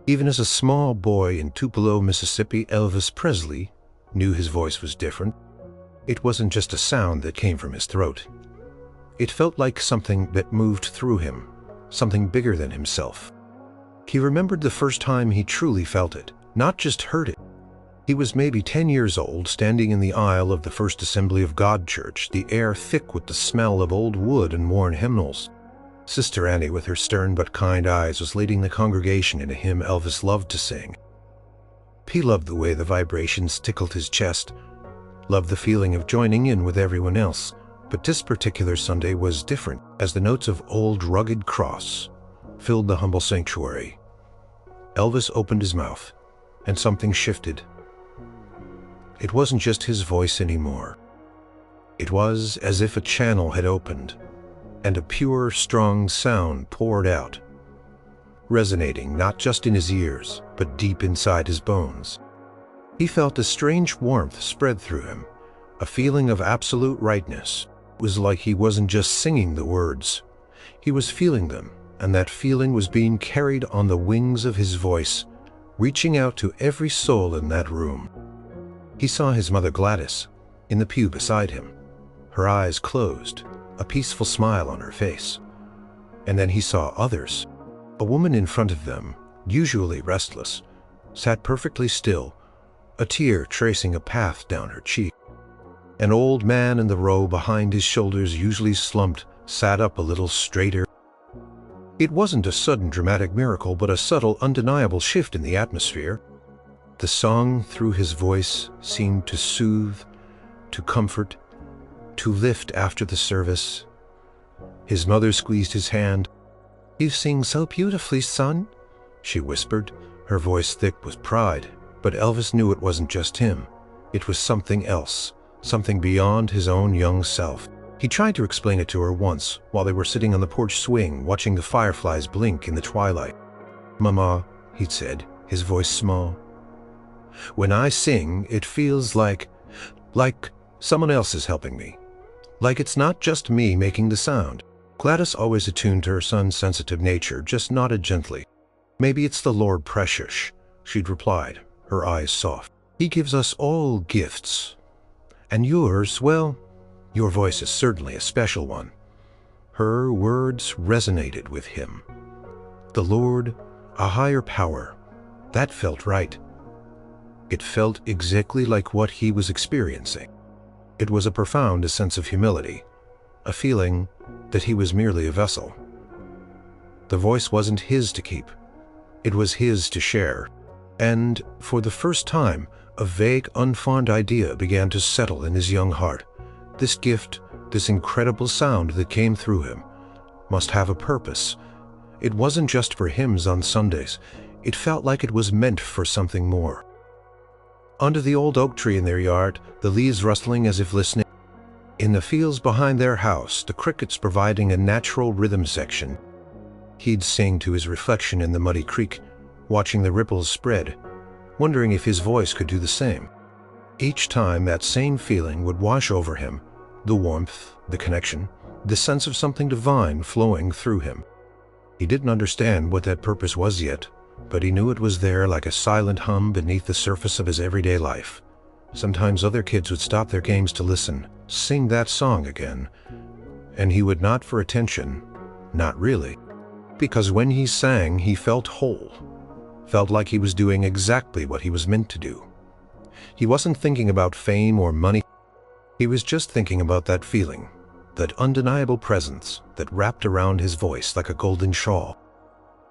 Even as a small boy in Tupelo, Mississippi, Elvis Presley knew his voice was different. It wasn't just a sound that came from his throat. It felt like something that moved through him, something bigger than himself. He remembered the first time he truly felt it, not just heard it. He was maybe 10 years old, standing in the aisle of the First Assembly of God Church, the air thick with the smell of old wood and worn hymnals. Sister Annie, with her stern but kind eyes, was leading the congregation in a hymn Elvis loved to sing. He loved the way the vibrations tickled his chest, loved the feeling of joining in with everyone else. But this particular Sunday was different, as the notes of Old Rugged Cross filled the humble sanctuary. Elvis opened his mouth, and something shifted. It wasn't just his voice anymore. It was as if a channel had opened, and a pure, strong sound poured out, resonating not just in his ears, but deep inside his bones. He felt a strange warmth spread through him, a feeling of absolute rightness. It was like he wasn't just singing the words, he was feeling them, and that feeling was being carried on the wings of his voice, reaching out to every soul in that room. He saw his mother Gladys in the pew beside him, her eyes closed, a peaceful smile on her face. And then he saw others. A woman in front of them, usually restless, sat perfectly still, a tear tracing a path down her cheek. An old man in the row behind his shoulders, usually slumped, sat up a little straighter. It wasn't a sudden dramatic miracle, but a subtle, undeniable shift in the atmosphere. The song through his voice seemed to soothe, to comfort, to lift after the service. His mother squeezed his hand. "You sing so beautifully, son," she whispered, her voice thick with pride. But Elvis knew it wasn't just him. It was something else, something beyond his own young self. He tried to explain it to her once, while they were sitting on the porch swing, watching the fireflies blink in the twilight. "Mama," he'd said, his voice small, "when I sing, it feels like someone else is helping me. Like it's not just me making the sound." Gladys, always attuned to her son's sensitive nature, just nodded gently. "Maybe it's the Lord precious," she'd replied, her eyes soft. "He gives us all gifts. And yours, well, your voice is certainly a special one." Her words resonated with him. The Lord, a higher power, that felt right. It felt exactly like what he was experiencing. It was a profound sense of humility, a feeling that he was merely a vessel. The voice wasn't his to keep. It was his to share. And for the first time, a vague, unformed idea began to settle in his young heart. This gift, this incredible sound that came through him, must have a purpose. It wasn't just for hymns on Sundays. It felt like it was meant for something more. Under the old oak tree in their yard, the leaves rustling as if listening. In the fields behind their house, the crickets providing a natural rhythm section. He'd sing to his reflection in the muddy creek, watching the ripples spread, wondering if his voice could do the same. Each time that same feeling would wash over him, the warmth, the connection, the sense of something divine flowing through him. He didn't understand what that purpose was yet, but he knew it was there like a silent hum beneath the surface of his everyday life. Sometimes other kids would stop their games to listen, sing that song again, and he would nod for attention, not really. Because when he sang, he felt whole, felt like he was doing exactly what he was meant to do. He wasn't thinking about fame or money. He was just thinking about that feeling, that undeniable presence that wrapped around his voice like a golden shawl.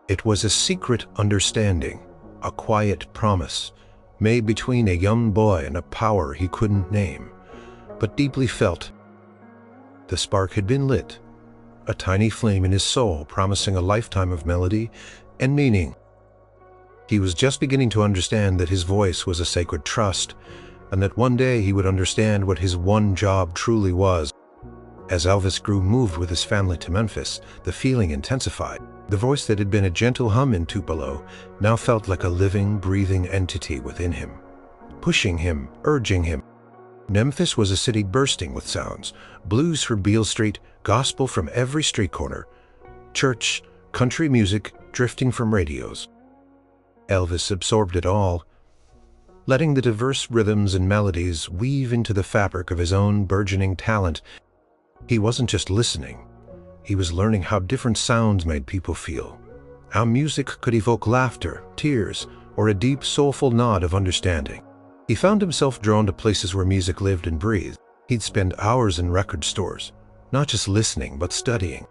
It was a secret understanding, a quiet promise, made between a young boy and a power he couldn't name, but deeply felt. The spark had been lit, a tiny flame in his soul promising a lifetime of melody and meaning. He was just beginning to understand that his voice was a sacred trust, and that one day he would understand what his one job truly was. As Elvis grew moved with his family to Memphis, the feeling intensified. The voice that had been a gentle hum in Tupelo now felt like a living, breathing entity within him, pushing him, urging him. Memphis was a city bursting with sounds, blues from Beale Street, gospel from every street corner, church, country music drifting from radios. Elvis absorbed it all, letting the diverse rhythms and melodies weave into the fabric of his own burgeoning talent. He wasn't just listening, he was learning how different sounds made people feel, how music could evoke laughter, tears, or a deep, soulful nod of understanding. He found himself drawn to places where music lived and breathed. He'd spend hours in record stores, not just listening, but studying.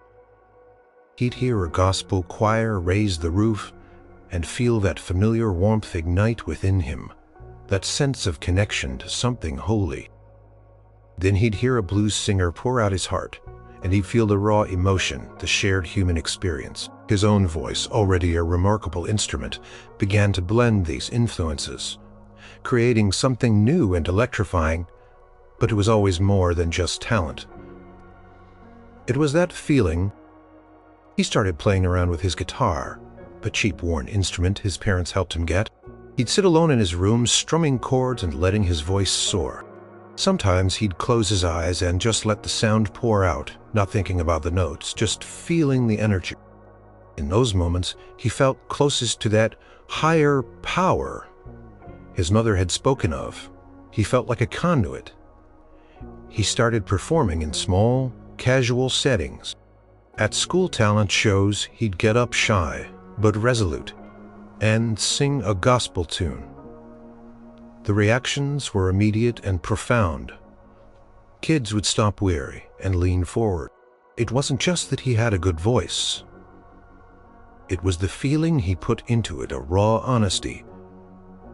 He'd hear a gospel choir raise the roof and feel that familiar warmth ignite within him, that sense of connection to something holy. Then he'd hear a blues singer pour out his heart, and he'd feel the raw emotion, the shared human experience. His own voice, already a remarkable instrument, began to blend these influences, creating something new and electrifying, but it was always more than just talent. It was that feeling. He started playing around with his guitar, a cheap worn instrument his parents helped him get. He'd sit alone in his room, strumming chords and letting his voice soar. Sometimes he'd close his eyes and just let the sound pour out, not thinking about the notes, just feeling the energy. In those moments, he felt closest to that higher power his mother had spoken of. He felt like a conduit. He started performing in small, casual settings. At school talent shows, he'd get up shy, but resolute, and sing a gospel tune. The reactions were immediate and profound. Kids would stop weary and lean forward. It wasn't just that he had a good voice. It was the feeling he put into it, a raw honesty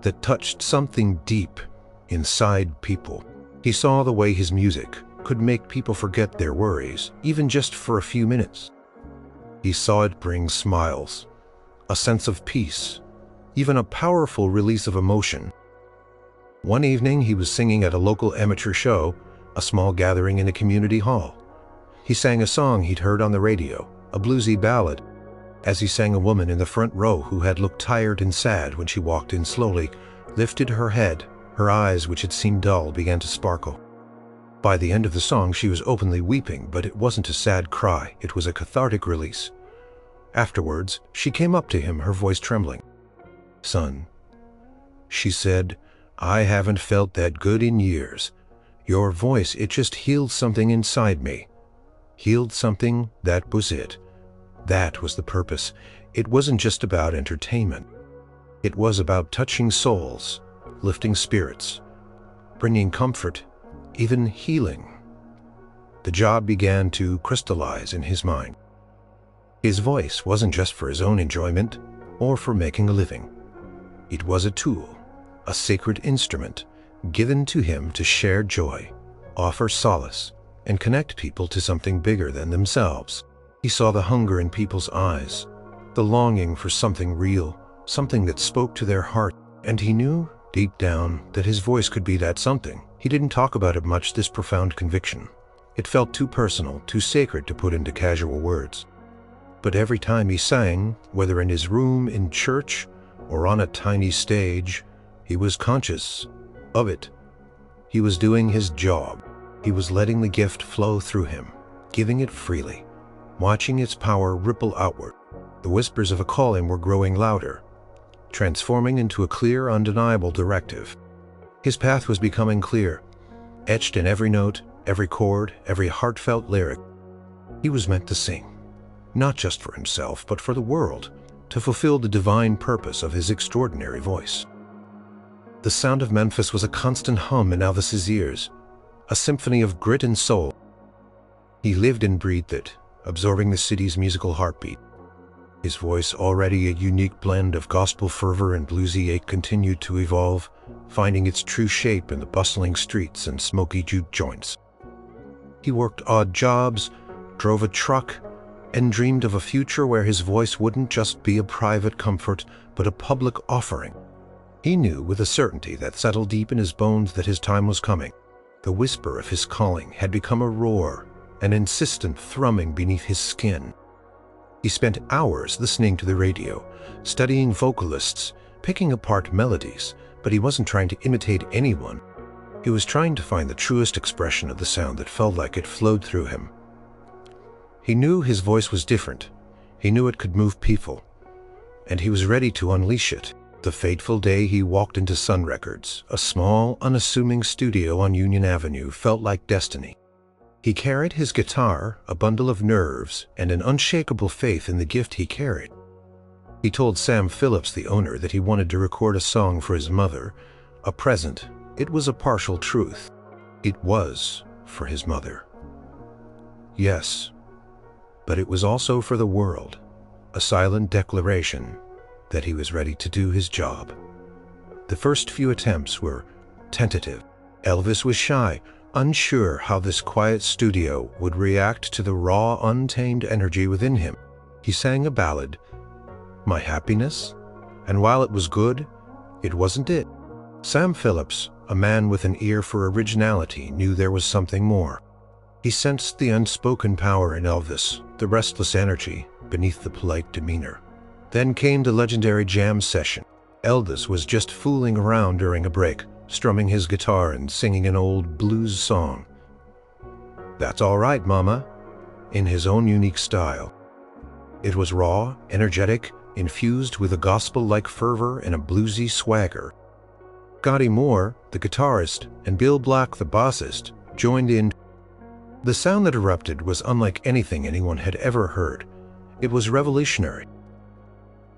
that touched something deep inside people. He saw the way his music could make people forget their worries, even just for a few minutes. He saw it bring smiles, a sense of peace, even a powerful release of emotion. One evening, he was singing at a local amateur show, a small gathering in a community hall. He sang a song he'd heard on the radio, a bluesy ballad. As he sang, a woman in the front row who had looked tired and sad when she walked in slowly lifted her head. Her eyes, which had seemed dull, began to sparkle. By the end of the song, she was openly weeping, but it wasn't a sad cry. It was a cathartic release. Afterwards, she came up to him, her voice trembling. "Son," she said, "I haven't felt that good in years. Your voice, it just healed something inside me. Healed something, that was it. That was the purpose. It wasn't just about entertainment. It was about touching souls, lifting spirits, bringing comfort, even healing." The job began to crystallize in his mind. His voice wasn't just for his own enjoyment or for making a living. It was a tool, a sacred instrument given to him to share joy, offer solace, and connect people to something bigger than themselves. He saw the hunger in people's eyes, the longing for something real, something that spoke to their heart, and he knew deep down that his voice could be that something. He didn't talk about it much, this profound conviction. It felt too personal, too sacred to put into casual words. But every time he sang, whether in his room, in church, or on a tiny stage, he was conscious of it. He was doing his job. He was letting the gift flow through him, giving it freely, watching its power ripple outward. The whispers of a calling were growing louder, transforming into a clear, undeniable directive. His path was becoming clear, etched in every note, every chord, every heartfelt lyric. He was meant to sing, not just for himself, but for the world, to fulfill the divine purpose of his extraordinary voice. The sound of Memphis was a constant hum in Elvis's ears, a symphony of grit and soul. He lived and breathed it, absorbing the city's musical heartbeat. His voice, already a unique blend of gospel fervor and bluesy ache, continued to evolve, finding its true shape in the bustling streets and smoky juke joints. He worked odd jobs, drove a truck, and dreamed of a future where his voice wouldn't just be a private comfort, but a public offering. He knew with a certainty that settled deep in his bones that his time was coming. The whisper of his calling had become a roar, an insistent thrumming beneath his skin. He spent hours listening to the radio, studying vocalists, picking apart melodies, but he wasn't trying to imitate anyone. He was trying to find the truest expression of the sound that felt like it flowed through him. He knew his voice was different. He knew it could move people, and he was ready to unleash it. The fateful day he walked into Sun Records, a small, unassuming studio on Union Avenue, felt like destiny. He carried his guitar, a bundle of nerves, and an unshakable faith in the gift he carried. He told Sam Phillips, the owner, that he wanted to record a song for his mother, a present. It was a partial truth. It was for his mother. Yes, but it was also for the world, a silent declaration that he was ready to do his job. The first few attempts were tentative. Elvis was shy, unsure how this quiet studio would react to the raw, untamed energy within him. He sang a ballad, My Happiness, and while it was good, it wasn't it. Sam Phillips, a man with an ear for originality, knew there was something more. He sensed the unspoken power in Elvis, the restless energy beneath the polite demeanor. Then came the legendary jam session. Elvis was just fooling around during a break, strumming his guitar and singing an old blues song. "That's all right, Mama," in his own unique style. It was raw, energetic, infused with a gospel-like fervor and a bluesy swagger. Scotty Moore, the guitarist, and Bill Black, the bassist, joined in. The sound that erupted was unlike anything anyone had ever heard. It was revolutionary.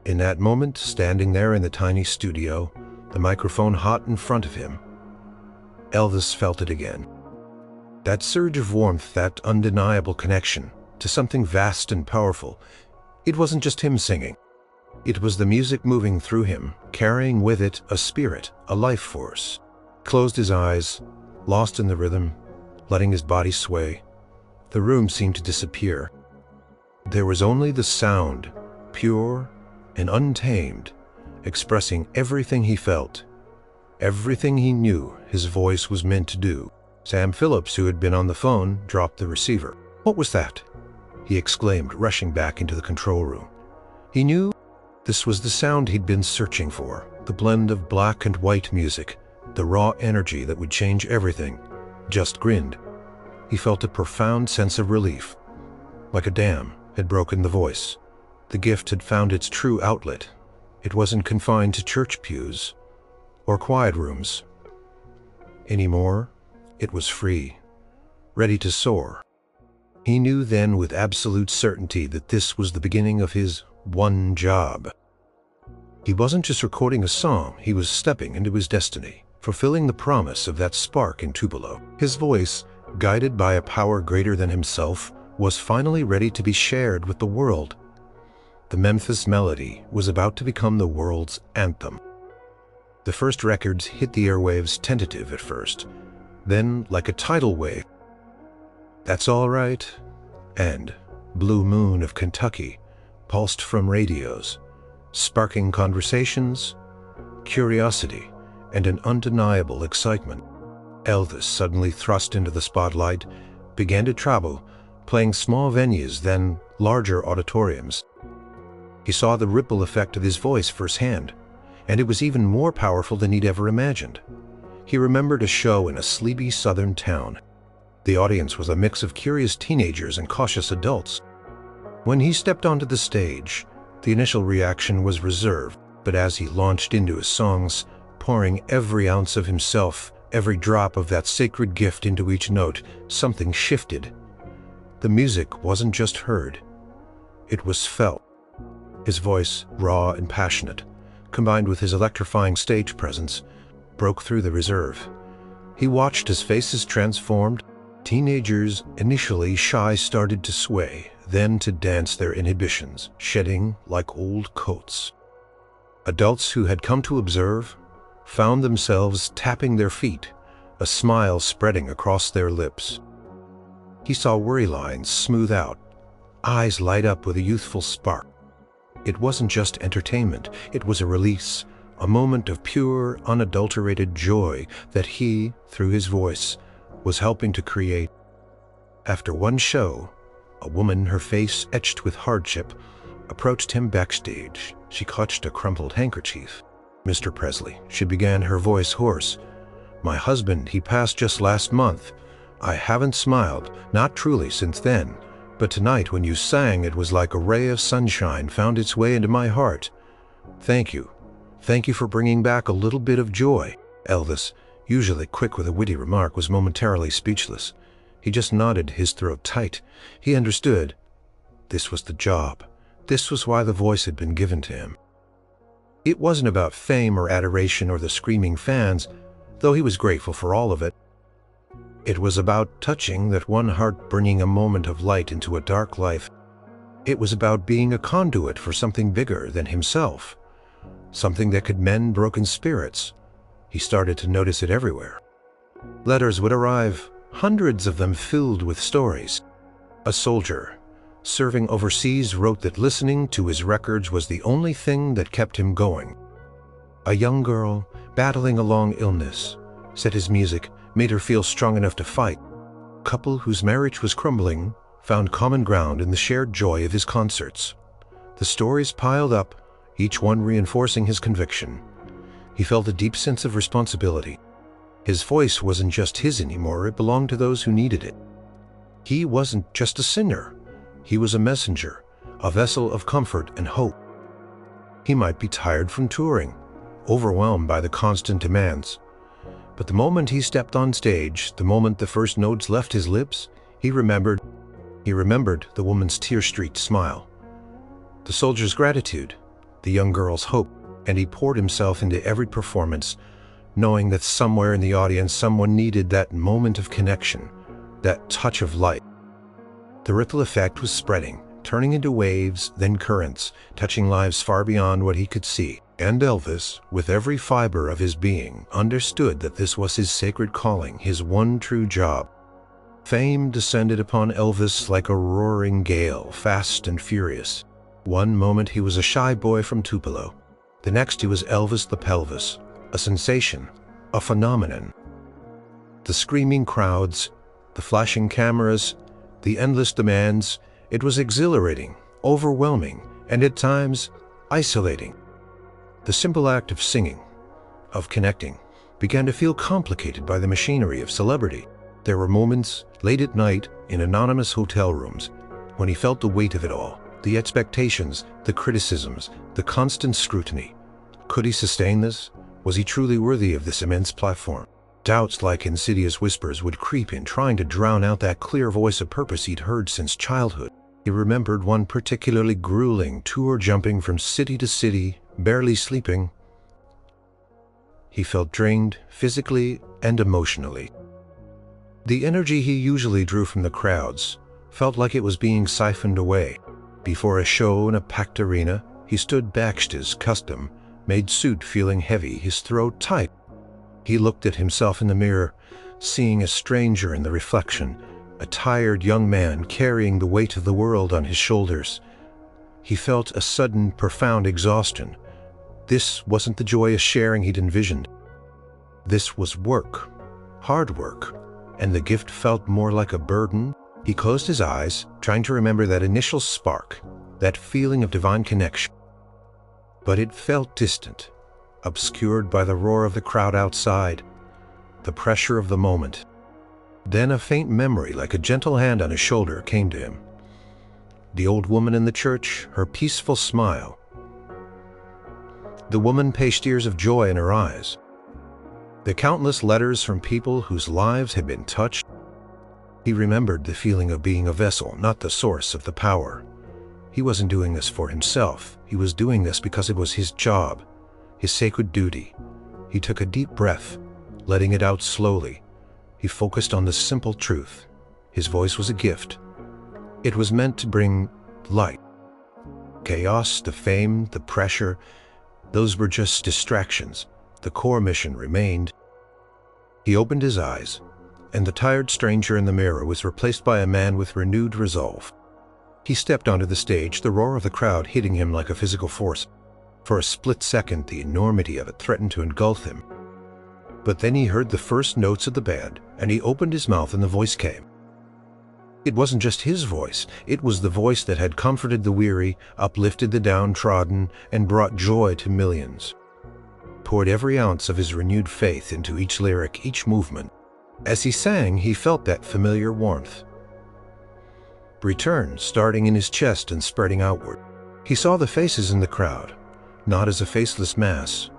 In that moment, standing there in the tiny studio, the microphone hot in front of him, Elvis felt it again. That surge of warmth, that undeniable connection to something vast and powerful. It wasn't just him singing. It was the music moving through him, carrying with it a spirit, a life force. Closed his eyes, lost in the rhythm, letting his body sway. The room seemed to disappear. There was only the sound, pure and untamed, expressing everything he felt, everything he knew his voice was meant to do. Sam Phillips, who had been on the phone, dropped the receiver. "What was that?" he exclaimed, rushing back into the control room. He knew this was the sound he'd been searching for, the blend of black and white music, the raw energy that would change everything. Just grinned. He felt a profound sense of relief, like a dam had broken the voice. The gift had found its true outlet. It wasn't confined to church pews or quiet rooms. Anymore, it was free, ready to soar. He knew then with absolute certainty that this was the beginning of his one job. He wasn't just recording a song, he was stepping into his destiny, fulfilling the promise of that spark in Tupelo. His voice, guided by a power greater than himself, was finally ready to be shared with the world. The Memphis Melody was about to become the world's anthem. The first records hit the airwaves tentative at first, then like a tidal wave. That's All Right and Blue Moon of Kentucky pulsed from radios, sparking conversations, curiosity, and an undeniable excitement. Elvis, suddenly thrust into the spotlight, began to travel, playing small venues, then larger auditoriums. He saw the ripple effect of his voice firsthand, and it was even more powerful than he'd ever imagined. He remembered a show in a sleepy southern town. The audience was a mix of curious teenagers and cautious adults. When he stepped onto the stage, the initial reaction was reserved, but as he launched into his songs, pouring every ounce of himself, every drop of that sacred gift into each note, something shifted. The music wasn't just heard, it was felt. His voice, raw and passionate, combined with his electrifying stage presence, broke through the reserve. He watched as faces transformed. Teenagers, initially shy, started to sway, then to dance their inhibitions, shedding like old coats. Adults who had come to observe found themselves tapping their feet, a smile spreading across their lips. He saw worry lines smooth out, eyes light up with a youthful spark. It wasn't just entertainment, it was a release, a moment of pure, unadulterated joy that he, through his voice, was helping to create. After one show, a woman, her face etched with hardship, approached him backstage. She clutched a crumpled handkerchief. "Mr. Presley," she began, her voice hoarse. "My husband, he passed just last month. I haven't smiled, not truly, since then. But tonight when you sang, it was like a ray of sunshine found its way into my heart. Thank you. Thank you for bringing back a little bit of joy." Elvis, usually quick with a witty remark, was momentarily speechless. He just nodded, his throat tight. He understood. This was the job. This was why the voice had been given to him. It wasn't about fame or adoration or the screaming fans, though he was grateful for all of it. It was about touching that one heart, bringing a moment of light into a dark life. It was about being a conduit for something bigger than himself, something that could mend broken spirits. He started to notice it everywhere. Letters would arrive, hundreds of them filled with stories. A soldier, serving overseas, wrote that listening to his records was the only thing that kept him going. A young girl, battling a long illness, said his music made her feel strong enough to fight. A couple whose marriage was crumbling found common ground in the shared joy of his concerts. The stories piled up, each one reinforcing his conviction. He felt a deep sense of responsibility. His voice wasn't just his anymore, it belonged to those who needed it. He wasn't just a singer. He was a messenger, a vessel of comfort and hope. He might be tired from touring, overwhelmed by the constant demands. But the moment he stepped on stage, the moment the first notes left his lips, he remembered the woman's tear-streaked smile, the soldier's gratitude, the young girl's hope, and he poured himself into every performance, knowing that somewhere in the audience someone needed that moment of connection, that touch of light. The ripple effect was spreading, turning into waves, then currents, touching lives far beyond what he could see. And Elvis, with every fiber of his being, understood that this was his sacred calling, his one true job. Fame descended upon Elvis like a roaring gale, fast and furious. One moment he was a shy boy from Tupelo. The next he was Elvis the Pelvis, a sensation, a phenomenon. The screaming crowds, the flashing cameras, the endless demands, it was exhilarating, overwhelming, and at times isolating. The simple act of singing, of connecting, began to feel complicated by the machinery of celebrity. There were moments, late at night, in anonymous hotel rooms, when he felt the weight of it all, the expectations, the criticisms, the constant scrutiny. Could he sustain this? Was he truly worthy of this immense platform? Doubts like insidious whispers would creep in, trying to drown out that clear voice of purpose he'd heard since childhood. He remembered one particularly grueling tour, jumping from city to city, barely sleeping. He felt drained physically and emotionally. The energy he usually drew from the crowds felt like it was being siphoned away. Before a show in a packed arena, he stood back, his custom-made suit feeling heavy, his throat tight. He looked at himself in the mirror, seeing a stranger in the reflection, a tired young man carrying the weight of the world on his shoulders. He felt a sudden, profound exhaustion. This wasn't the joyous sharing he'd envisioned. This was work, hard work, and the gift felt more like a burden. He closed his eyes, trying to remember that initial spark, that feeling of divine connection. But it felt distant, obscured by the roar of the crowd outside, the pressure of the moment. Then a faint memory, like a gentle hand on his shoulder, came to him. The old woman in the church, her peaceful smile. The woman paced tears of joy in her eyes. The countless letters from people whose lives had been touched. He remembered the feeling of being a vessel, not the source of the power. He wasn't doing this for himself. He was doing this because it was his job, his sacred duty. He took a deep breath, letting it out slowly. He focused on the simple truth. His voice was a gift. It was meant to bring light. Chaos, the fame, the pressure, those were just distractions. The core mission remained. He opened his eyes, and the tired stranger in the mirror was replaced by a man with renewed resolve. He stepped onto the stage, the roar of the crowd hitting him like a physical force. For a split second, the enormity of it threatened to engulf him. But then he heard the first notes of the band, and he opened his mouth and the voice came. It wasn't just his voice, it was the voice that had comforted the weary, uplifted the downtrodden, and brought joy to millions. Poured every ounce of his renewed faith into each lyric, each movement. As he sang, he felt that familiar warmth return, starting in his chest and spreading outward. He saw the faces in the crowd, not as a faceless mass,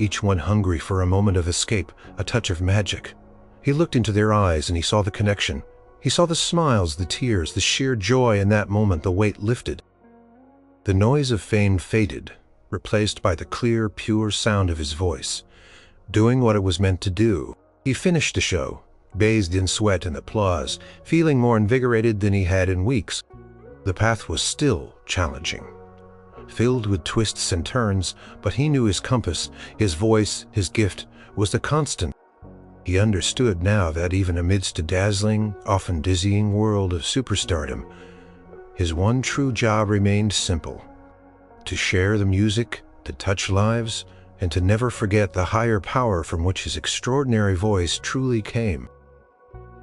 each one hungry for a moment of escape, a touch of magic. He looked into their eyes and he saw the connection. He saw the smiles, the tears, the sheer joy. In that moment the weight lifted. The noise of fame faded, replaced by the clear, pure sound of his voice, doing what it was meant to do. He finished the show, bathed in sweat and applause, feeling more invigorated than he had in weeks. The path was still challenging, filled with twists and turns, but he knew his compass, his voice, his gift was the constant. He understood now that even amidst a dazzling, often dizzying world of superstardom, his one true job remained simple: to share the music, to touch lives, and to never forget the higher power from which his extraordinary voice truly came.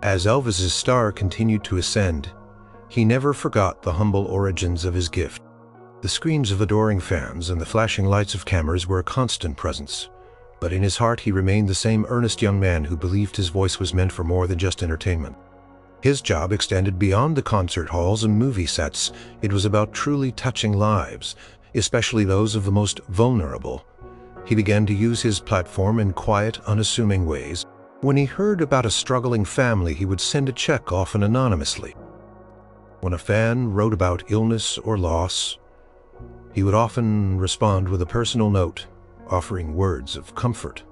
As Elvis's star continued to ascend, he never forgot the humble origins of his gift. The screams of adoring fans and the flashing lights of cameras were a constant presence, but in his heart he remained the same earnest young man who believed his voice was meant for more than just entertainment. His job extended beyond the concert halls and movie sets. It was about truly touching lives, especially those of the most vulnerable. He began to use his platform in quiet, unassuming ways. When he heard about a struggling family, he would send a check, often anonymously. When a fan wrote about illness or loss, he would often respond with a personal note, offering words of comfort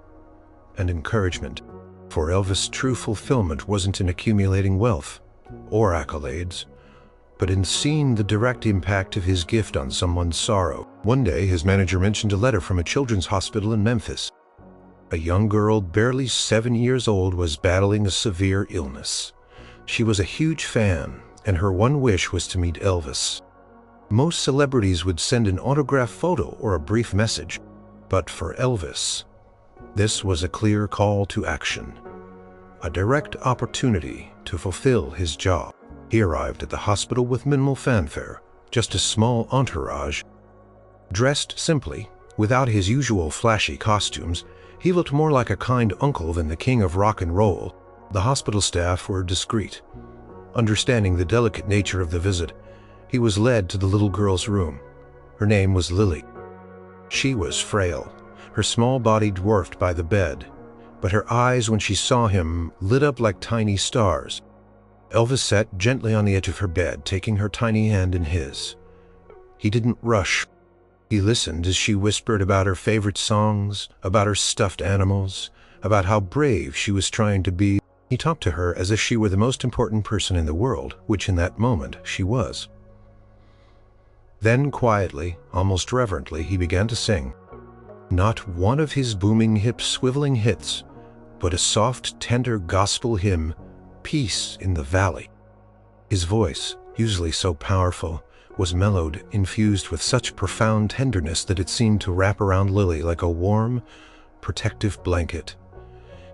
and encouragement. For Elvis, true fulfillment wasn't in accumulating wealth or accolades, but in seeing the direct impact of his gift on someone's sorrow. One day, his manager mentioned a letter from a children's hospital in Memphis. A young girl, barely 7 years old, was battling a severe illness. She was a huge fan, and her one wish was to meet Elvis. Most celebrities would send an autographed photo or a brief message, but for Elvis, this was a clear call to action, a direct opportunity to fulfill his job. He arrived at the hospital with minimal fanfare, just a small entourage. Dressed simply, without his usual flashy costumes, he looked more like a kind uncle than the king of rock and roll. The hospital staff were discreet. Understanding the delicate nature of the visit, he was led to the little girl's room. Her name was Lily. She was frail, her small body dwarfed by the bed, but her eyes, when she saw him, lit up like tiny stars. Elvis sat gently on the edge of her bed, taking her tiny hand in his. He didn't rush. He listened as she whispered about her favorite songs, about her stuffed animals, about how brave she was trying to be. He talked to her as if she were the most important person in the world, which in that moment she was. Then quietly, almost reverently, he began to sing. Not one of his booming, hip-swiveling hits, but a soft, tender gospel hymn, Peace in the Valley. His voice, usually so powerful, was mellowed, infused with such profound tenderness that it seemed to wrap around Lily like a warm, protective blanket.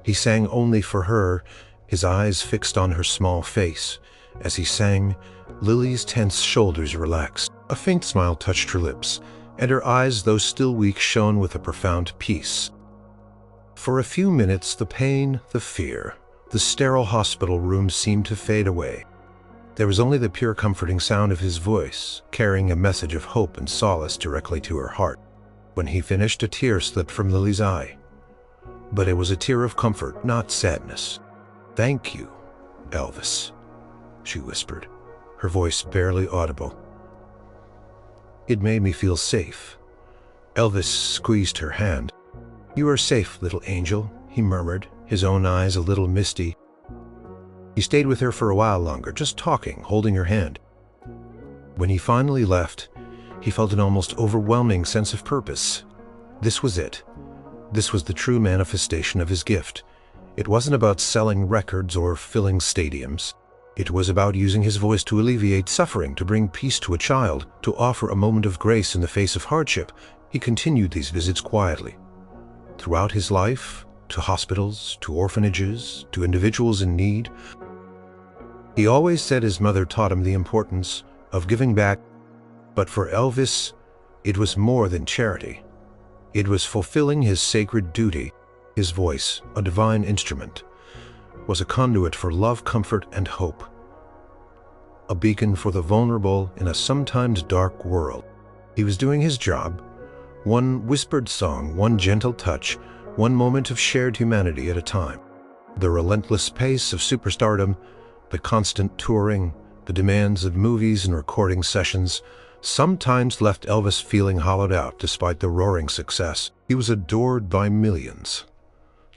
He sang only for her, his eyes fixed on her small face. As he sang, Lily's tense shoulders relaxed. A faint smile touched her lips, and her eyes, though still weak, shone with a profound peace. For a few minutes, the pain, the fear, the sterile hospital room seemed to fade away. There was only the pure comforting sound of his voice, carrying a message of hope and solace directly to her heart. When he finished, a tear slipped from Lily's eye. But it was a tear of comfort, not sadness. "Thank you, Elvis," she whispered, her voice barely audible. "It made me feel safe." Elvis squeezed her hand. "You are safe, little angel," he murmured, his own eyes a little misty. He stayed with her for a while longer, just talking, holding her hand. When he finally left, he felt an almost overwhelming sense of purpose. This was it. This was the true manifestation of his gift. It wasn't about selling records or filling stadiums. It was about using his voice to alleviate suffering, to bring peace to a child, to offer a moment of grace in the face of hardship. He continued these visits quietly. Throughout his life, to hospitals, to orphanages, to individuals in need. He always said his mother taught him the importance of giving back, but for Elvis, it was more than charity. It was fulfilling his sacred duty. His voice, a divine instrument, was a conduit for love, comfort, and hope. A beacon for the vulnerable in a sometimes dark world. He was doing his job, One whispered song, one gentle touch, one moment of shared humanity at a time. The relentless pace of superstardom, the constant touring, the demands of movies and recording sessions sometimes left Elvis feeling hollowed out despite the roaring success. He was adored by millions,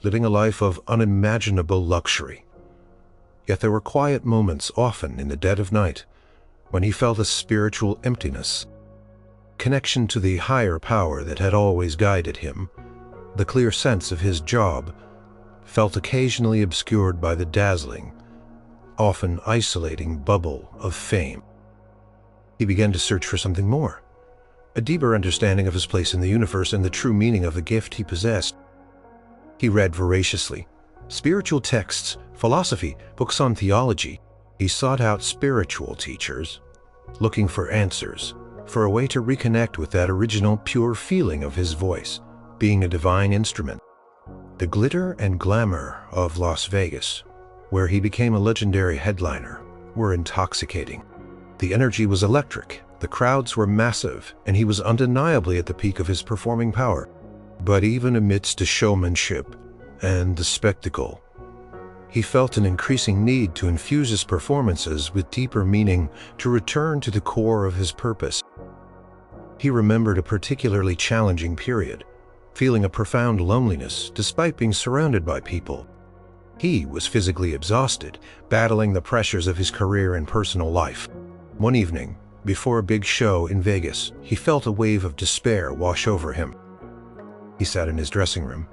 living a life of unimaginable luxury. Yet there were quiet moments, often in the dead of night, when he felt a spiritual emptiness. Connection to the higher power that had always guided him, the clear sense of his job, felt occasionally obscured by the dazzling, often isolating bubble of fame. He began to search for something more, a deeper understanding of his place in the universe and the true meaning of the gift he possessed. He read voraciously, spiritual texts, philosophy, books on theology. He sought out spiritual teachers, looking for answers, for a way to reconnect with that original pure feeling of his voice, being a divine instrument. The glitter and glamour of Las Vegas, where he became a legendary headliner, were intoxicating. The energy was electric, the crowds were massive, and he was undeniably at the peak of his performing power. But even amidst the showmanship and the spectacle, he felt an increasing need to infuse his performances with deeper meaning, to return to the core of his purpose. He remembered a particularly challenging period, feeling a profound loneliness despite being surrounded by people. He was physically exhausted, battling the pressures of his career and personal life. One evening, before a big show in Vegas, he felt a wave of despair wash over him. He sat in his dressing room,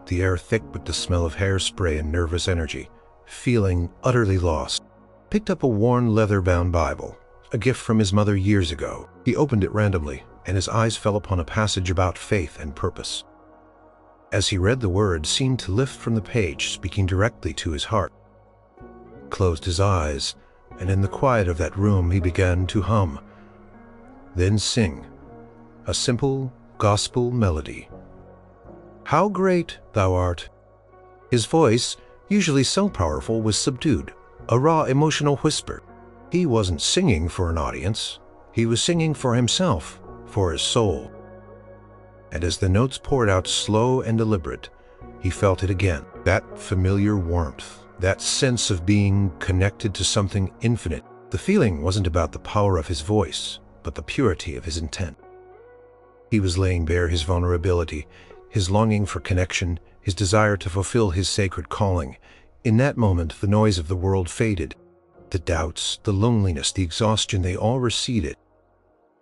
the air thick with the smell of hairspray and nervous energy, feeling utterly lost. Picked up a worn leather-bound Bible, a gift from his mother years ago. He opened it randomly, and his eyes fell upon a passage about faith and purpose. As he read, the words seemed to lift from the page, speaking directly to his heart. He closed his eyes, and in the quiet of that room he began to hum, then sing, a simple gospel melody. How great thou art! His voice, usually so powerful, was subdued, a raw emotional whisper. He wasn't singing for an audience. He was singing for himself, for his soul. And as the notes poured out slow and deliberate, he felt it again, that familiar warmth, that sense of being connected to something infinite. The feeling wasn't about the power of his voice, but the purity of his intent. He was laying bare his vulnerability, his longing for connection, his desire to fulfill his sacred calling. In that moment, the noise of the world faded. The doubts, the loneliness, the exhaustion, they all receded.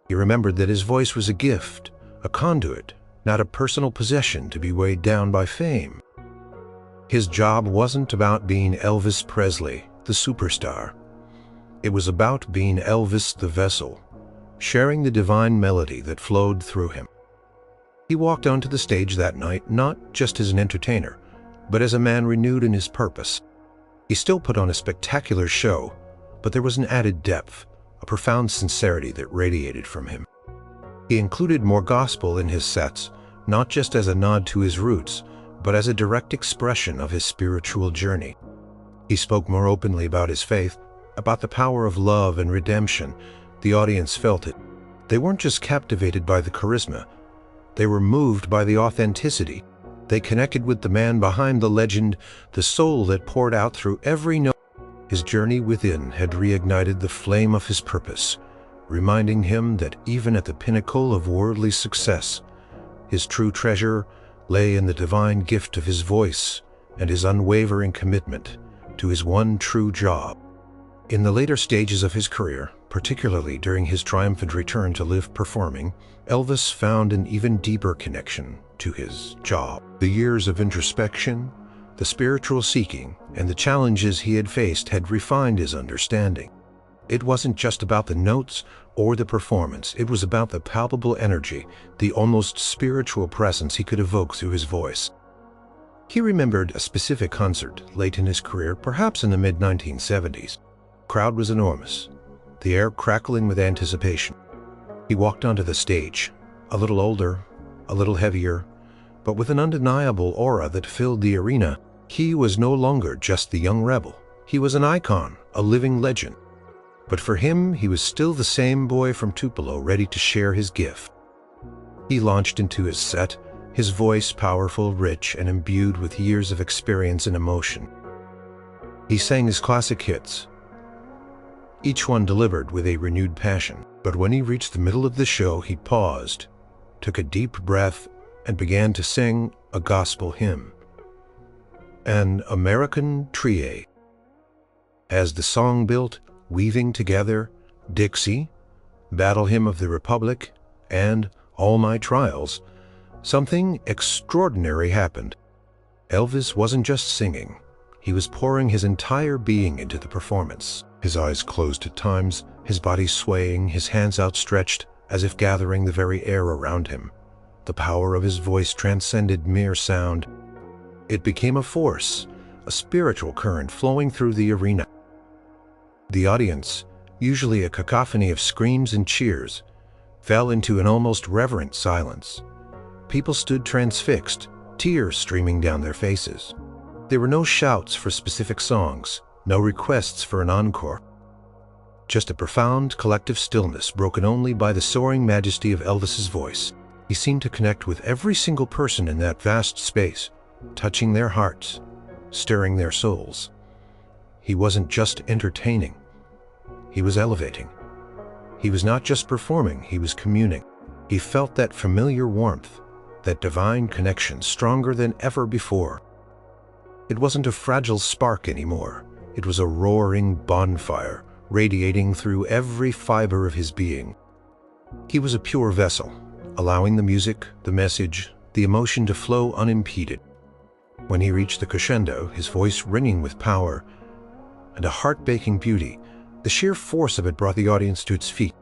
He remembered that his voice was a gift, a conduit, not a personal possession to be weighed down by fame. His job wasn't about being Elvis Presley, the superstar. It was about being Elvis the vessel, sharing the divine melody that flowed through him. He walked onto the stage that night not just as an entertainer, but as a man renewed in his purpose. He still put on a spectacular show, but there was an added depth, a profound sincerity that radiated from him. He included more gospel in his sets, not just as a nod to his roots, but as a direct expression of his spiritual journey. He spoke more openly about his faith, about the power of love and redemption. The audience felt it. They weren't just captivated by the charisma, they were moved by the authenticity. They connected with the man behind the legend, the soul that poured out through every note. His journey within had reignited the flame of his purpose, reminding him that even at the pinnacle of worldly success, his true treasure lay in the divine gift of his voice and his unwavering commitment to his one true job. In the later stages of his career, particularly during his triumphant return to live performing, Elvis found an even deeper connection to his job. The years of introspection, the spiritual seeking, and the challenges he had faced had refined his understanding. It wasn't just about the notes or the performance, it was about the palpable energy, the almost spiritual presence he could evoke through his voice. He remembered a specific concert late in his career, perhaps in the mid-1970s. The crowd was enormous, the air crackling with anticipation. He walked onto the stage, a little older, a little heavier, but with an undeniable aura that filled the arena. He was no longer just the young rebel. He was an icon, a living legend. But for him, he was still the same boy from Tupelo, ready to share his gift. He launched into his set, his voice powerful, rich, and imbued with years of experience and emotion. He sang his classic hits, each one delivered with a renewed passion. But when he reached the middle of the show, he paused, took a deep breath, and began to sing a gospel hymn, an American trio. As the song built, weaving together Dixie, Battle Hymn of the Republic, and All My Trials, something extraordinary happened. Elvis wasn't just singing. He was pouring his entire being into the performance. His eyes closed at times, his body swaying, his hands outstretched as if gathering the very air around him. The power of his voice transcended mere sound. It became a force, a spiritual current flowing through the arena. The audience, usually a cacophony of screams and cheers, fell into an almost reverent silence. People stood transfixed, tears streaming down their faces. There were no shouts for specific songs, no requests for an encore. Just a profound collective stillness broken only by the soaring majesty of Elvis's voice. He seemed to connect with every single person in that vast space, touching their hearts, stirring their souls. He wasn't just entertaining. He was elevating. He was not just performing, he was communing. He felt that familiar warmth, that divine connection stronger than ever before. It wasn't a fragile spark anymore. It was a roaring bonfire, radiating through every fiber of his being. He was a pure vessel, allowing the music, the message, the emotion to flow unimpeded. When he reached the crescendo, his voice ringing with power and a heart-breaking beauty, the sheer force of it brought the audience to its feet,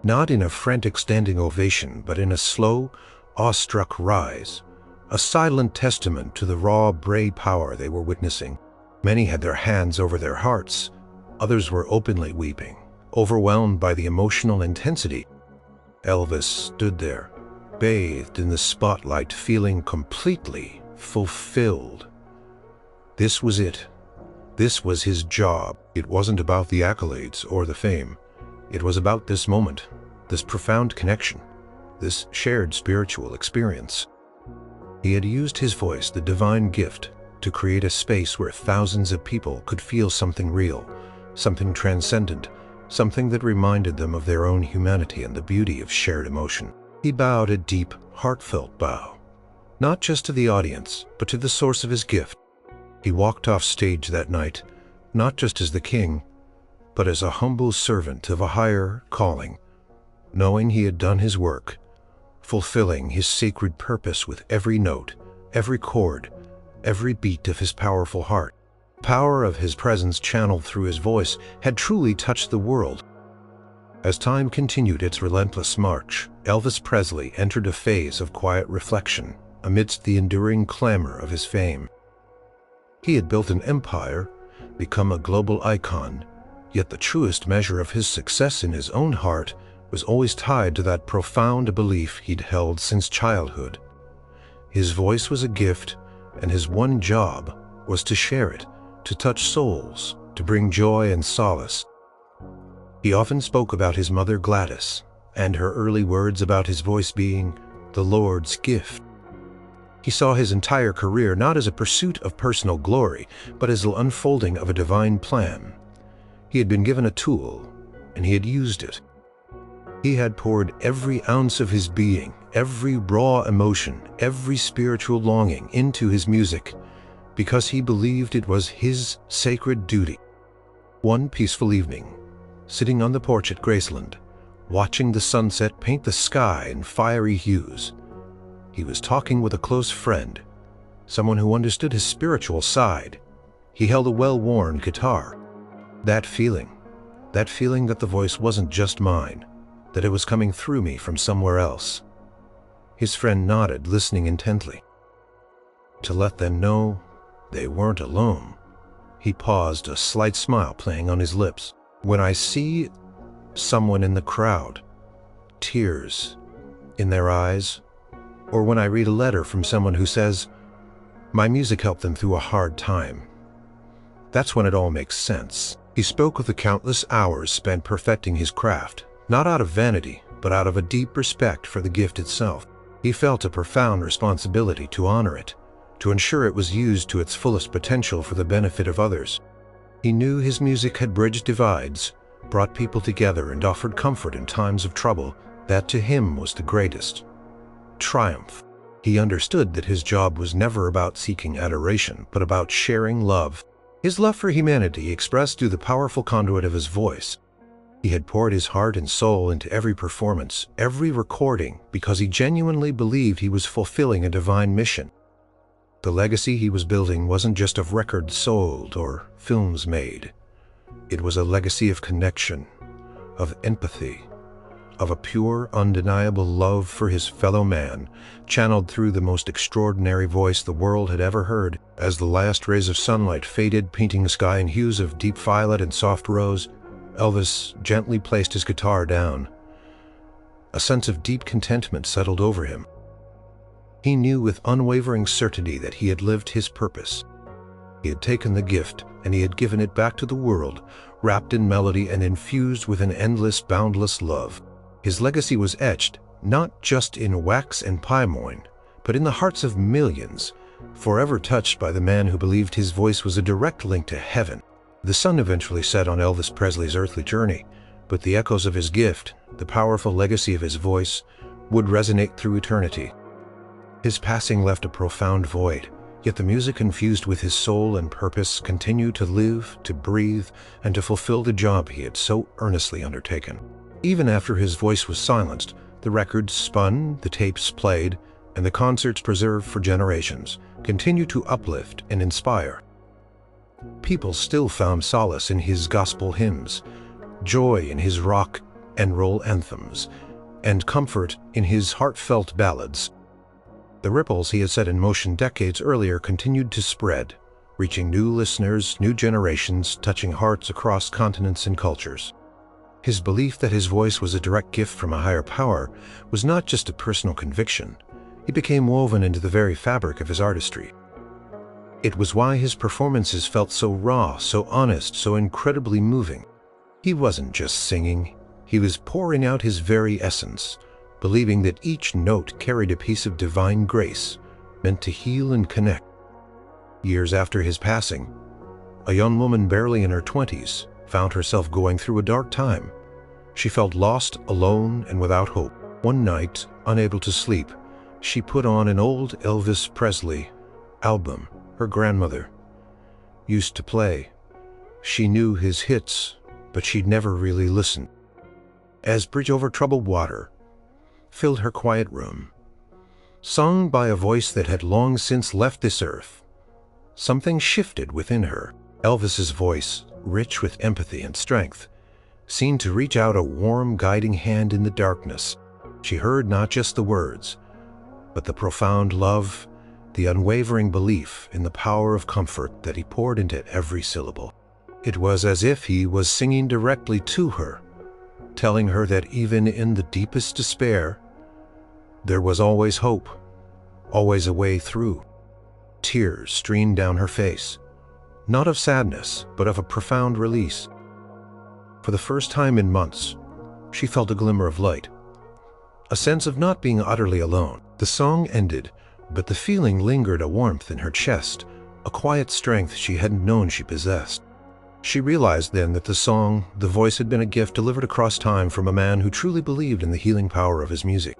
not in a frantic standing ovation, but in a slow, awestruck rise, a silent testament to the raw, brave power they were witnessing. Many had their hands over their hearts. Others were openly weeping, overwhelmed by the emotional intensity. Elvis stood there, bathed in the spotlight, feeling completely fulfilled. This was it. This was his job. It wasn't about the accolades or the fame. It was about this moment, this profound connection, this shared spiritual experience. He had used his voice, the divine gift, to create a space where thousands of people could feel something real, something transcendent, something that reminded them of their own humanity and the beauty of shared emotion. He bowed a deep, heartfelt bow, not just to the audience, but to the source of his gift. He walked off stage that night, not just as the king, but as a humble servant of a higher calling, knowing he had done his work, fulfilling his sacred purpose with every note, every chord, every beat of his powerful heart. The power of his presence channeled through his voice had truly touched the world. As time continued its relentless march, Elvis Presley entered a phase of quiet reflection amidst the enduring clamor of his fame. He had built an empire, become a global icon, yet the truest measure of his success in his own heart was always tied to that profound belief he'd held since childhood. His voice was a gift, and his one job was to share it, to touch souls, to bring joy and solace. He often spoke about his mother Gladys, and her early words about his voice being the Lord's gift. He saw his entire career not as a pursuit of personal glory, but as the unfolding of a divine plan. He had been given a tool, and he had used it. He had poured every ounce of his being, every raw emotion, every spiritual longing into his music, because he believed it was his sacred duty. One peaceful evening, sitting on the porch at Graceland, watching the sunset paint the sky in fiery hues, he was talking with a close friend, someone who understood his spiritual side. He held a well-worn guitar. That feeling that the voice wasn't just mine, that it was coming through me from somewhere else. His friend nodded, listening intently. To let them know they weren't alone, he paused, a slight smile playing on his lips. When I see someone in the crowd, tears in their eyes, or when I read a letter from someone who says, my music helped them through a hard time, that's when it all makes sense. He spoke of the countless hours spent perfecting his craft, not out of vanity, but out of a deep respect for the gift itself. He felt a profound responsibility to honor it, to ensure it was used to its fullest potential for the benefit of others. He knew his music had bridged divides, brought people together, and offered comfort in times of trouble. That to him was the greatest triumph. He understood that his job was never about seeking adoration, but about sharing love. His love for humanity expressed through the powerful conduit of his voice. He had poured his heart and soul into every performance, every recording, because he genuinely believed he was fulfilling a divine mission. The legacy he was building wasn't just of records sold or films made. It was a legacy of connection, of empathy, of a pure, undeniable love for his fellow man, channeled through the most extraordinary voice the world had ever heard. As the last rays of sunlight faded, painting the sky in hues of deep violet and soft rose, Elvis gently placed his guitar down. A sense of deep contentment settled over him. He knew with unwavering certainty that he had lived his purpose. He had taken the gift, and he had given it back to the world, wrapped in melody and infused with an endless, boundless love. His legacy was etched, not just in wax and piemoin, but in the hearts of millions, forever touched by the man who believed his voice was a direct link to heaven. The sun eventually set on Elvis Presley's earthly journey, but the echoes of his gift, the powerful legacy of his voice, would resonate through eternity. His passing left a profound void, yet the music infused with his soul and purpose continued to live, to breathe, and to fulfill the job he had so earnestly undertaken. Even after his voice was silenced, the records spun, the tapes played, and the concerts preserved for generations continued to uplift and inspire. People still found solace in his gospel hymns, joy in his rock and roll anthems, and comfort in his heartfelt ballads. The ripples he had set in motion decades earlier continued to spread, reaching new listeners, new generations, touching hearts across continents and cultures. His belief that his voice was a direct gift from a higher power was not just a personal conviction. It became woven into the very fabric of his artistry. It was why his performances felt so raw, so honest, so incredibly moving. He wasn't just singing, he was pouring out his very essence, believing that each note carried a piece of divine grace, meant to heal and connect. Years after his passing, a young woman barely in her 20s found herself going through a dark time. She felt lost, alone, and without hope. One night, unable to sleep, she put on an old Elvis Presley album her grandmother used to play. She knew his hits, but she'd never really listened. As Bridge Over Troubled Water filled her quiet room, sung by a voice that had long since left this earth, something shifted within her. Elvis's voice, rich with empathy and strength, seemed to reach out a warm, guiding hand in the darkness. She heard not just the words, but the profound love, the unwavering belief in the power of comfort that he poured into every syllable. It was as if he was singing directly to her, telling her that even in the deepest despair, there was always hope, always a way through. Tears streamed down her face, not of sadness, but of a profound release. For the first time in months, she felt a glimmer of light, a sense of not being utterly alone. The song ended, but the feeling lingered, a warmth in her chest, a quiet strength she hadn't known she possessed. She realized then that the song, the voice, had been a gift delivered across time from a man who truly believed in the healing power of his music.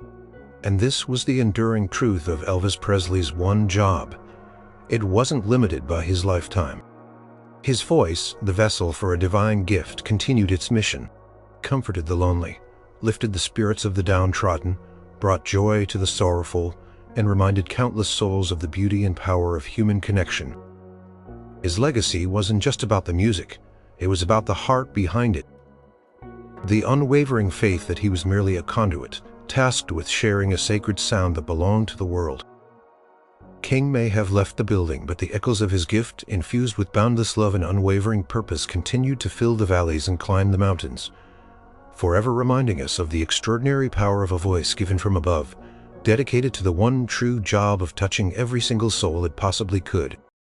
And this was the enduring truth of Elvis Presley's one job. It wasn't limited by his lifetime. His voice, the vessel for a divine gift, continued its mission, comforted the lonely, lifted the spirits of the downtrodden, brought joy to the sorrowful, and reminded countless souls of the beauty and power of human connection. His legacy wasn't just about the music, it was about the heart behind it. The unwavering faith that he was merely a conduit, tasked with sharing a sacred sound that belonged to the world. King may have left the building, but the echoes of his gift, infused with boundless love and unwavering purpose, continued to fill the valleys and climb the mountains, forever reminding us of the extraordinary power of a voice given from above, dedicated to the one true job of touching every single soul it possibly could.